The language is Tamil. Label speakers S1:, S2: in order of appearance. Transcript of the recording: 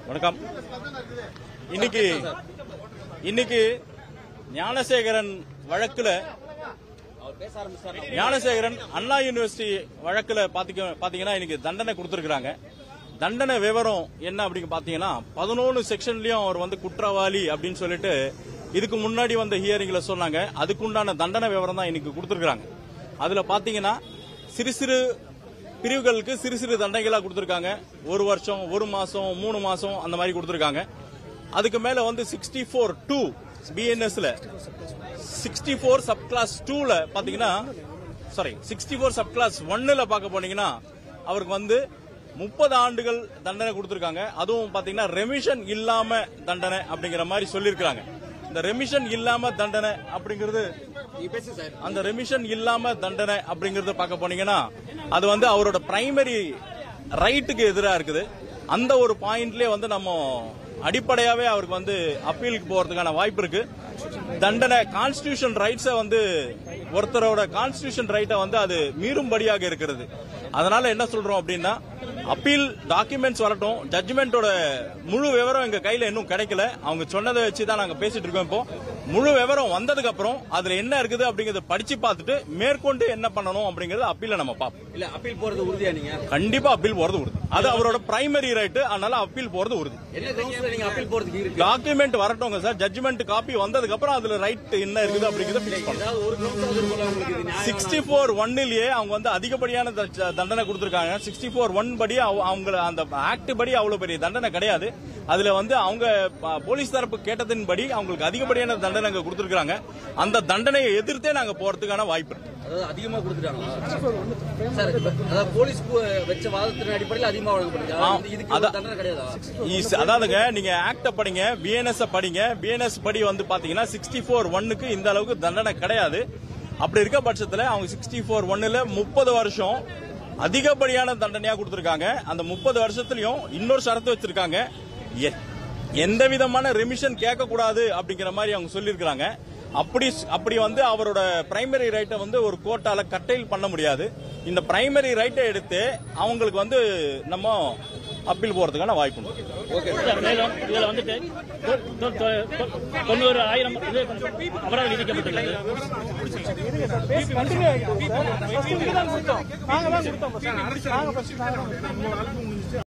S1: வணக்கம். இன்னைக்கு ஞானசேகரன் வழக்குல அண்ணா யூனிவர்சிட்டி வழக்குல பாத்தீங்கன்னா இன்னைக்கு தண்டனை கொடுத்திருக்காங்க. தண்டனை விவரம் என்ன அப்படின்னு பாத்தீங்கன்னா 11 செக்ஷன்லயும் அவர் வந்து குற்றவாளி அப்படின்னு சொல்லிட்டு இதுக்கு முன்னாடி வந்த ஹியரிங்ல சொன்னாங்க. அதுக்குண்டான தண்டனை விவரம் தான் இன்னைக்கு கொடுத்திருக்காங்க. அதுல பாத்தீங்கன்னா சிறு சிறு பிரிவுகளுக்கு சிறு சிறு தண்டனைகளா கொடுத்திருக்காங்க. 1 வருஷம், 1 மாசம், 3 மாசம் அந்த மாதிரி கொடுத்திருக்காங்க. அதுக்கு மேல வந்து 64(2) பிஎன்எஸ்ல 64 சப் கிளாஸ் 2ல பாத்தீங்கன்னா 64 சப் கிளாஸ் 1ல பார்க்க போனீங்கன்னா அவருக்கு வந்து 30 ஆண்டுகள் தண்டனை கொடுத்திருக்காங்க. அதுவும் பாத்தீங்கன்னா ரெமிஷன் இல்லாம தண்டனை அப்படிங்கிற மாதிரி சொல்லியிருக்காங்க. இந்த ரெமிஷன் இல்லாம தண்டனை அப்படிங்கிறது அந்த ரெமிஷன் இல்லாம தண்டனை அப்படிங்கறத பார்க்க போனீங்கன்னா அது வந்து அவரோட பிரைமரி ரைட்டுக்கு எதிராக இருக்குது. அந்த ஒரு பாயிண்ட்லயே வந்து நம்ம அடிப்படையாவே அவருக்கு வந்து அப்பீலுக்கு போறதுக்கான வாய்ப்பு இருக்கு. தண்டனை கான்ஸ்டிடியூஷன் ரைட்ஸை வந்து ஒருத்தரோட கான்ஸ்டிடியூஷன் ரைட்டை வந்து அது மீறும்படியாக இருக்கிறது. அதனால என்ன சொல்றோம் அப்படின்னா அப்பீல் டாக்குமெண்ட்ஸ் வரட்டும். ஜட்ஜ்மெண்டோட முழு விவரம் எங்க கையில இன்னும் கிடைக்கல. அவங்க சொன்னதை வச்சுதான் நாங்க பேசிட்டு இருக்கோம். இப்போ முழு விவரம் வந்ததுக்கு அப்புறம் அதுல என்ன இருக்குது அப்படிங்கறத படிச்சு பார்த்துட்டு மேற்கொண்டு என்ன பண்ணணும் அப்படிங்கறது அப்பீல நம்ம பார்ப்போம்.
S2: இல்ல அப்பீல் போறது உறுதியா? நீங்க
S1: கண்டிப்பா அப்பீல் போறது உறுதி. அது அவரோட பிரைமரி ரைட். அதனால அப்பீல் போறது உறுதி.
S2: நீங்க அப்பீல் போறதுக்கு இருக்கு
S1: டாக்குமெண்ட் வரட்டும் சார். ஜட்ஜ்மெண்ட் காப்பி வந்ததுக்கு அப்புறம் அதுல ரைட் என்ன இருக்குது அப்படிங்கறத பிக்ஸ் பண்ணணும். 64(1)லயே அவங்க வந்து அதிகப்படியான தண்டனை கொடுத்திருக்காங்க. 64(1) படி அவங்க அந்த ஆக்ட் படி அவ்வளவு பெரிய தண்டனை கிடையாது. அதுல வந்து அவங்க போலீஸ் தரப்பு கேட்டதின்படி அவங்களுக்கு அதிகப்படியான தண்டனை அங்க கொடுத்திருக்காங்க. அந்த தண்டனையை எதிர்த்தே நாங்க போறதுக்கான வாய்ப்பு இருக்கு.
S2: அதாவது அதிகமா கொடுத்துட்டாங்க சார். அதாவது போலீஸ் வச்ச வாதத்தின் அடிப்படையில் அதிகமா வழங்கப்படுது.
S1: அதாவதுங்க நீங்க ஆக்ட படிங்க, பிஎன்எஸ் படிங்க. பிஎன்எஸ் படி வந்து பாத்தீங்கன்னா 64(1)க்கு இந்த அளவுக்கு தண்டனை கிடையாது. அப்படி இருக்க பட்சத்துல அவங்க 64(1)ல 30 வருஷம் அதிகப்படியான தண்டனையா கொடுத்திருக்காங்க. அந்த 30 வருஷத்துலயும் இன்னொரு ஷரத்து வச்சிருக்காங்க. எந்த விதமான ரெமிஷன் கேட்க கூடாது அப்படிங்கிற மாதிரி அவங்க சொல்லியிருக்காங்க. அப்படி வந்து அவரோட பிரைமரி ரைட்டை வந்து ஒரு கோர்ட்டால கட்டைல் பண்ண முடியாது. இந்த பிரைமரி ரைட்டை எடுத்து அவங்களுக்கு வந்து நம்ம அப்பீல் போறதுக்கான வாய்ப்பு உண்டு.
S3: மேலும் இதுல வந்துட்டு 90,000 அபராதம் விதிக்கப்பட்டுள்ளது.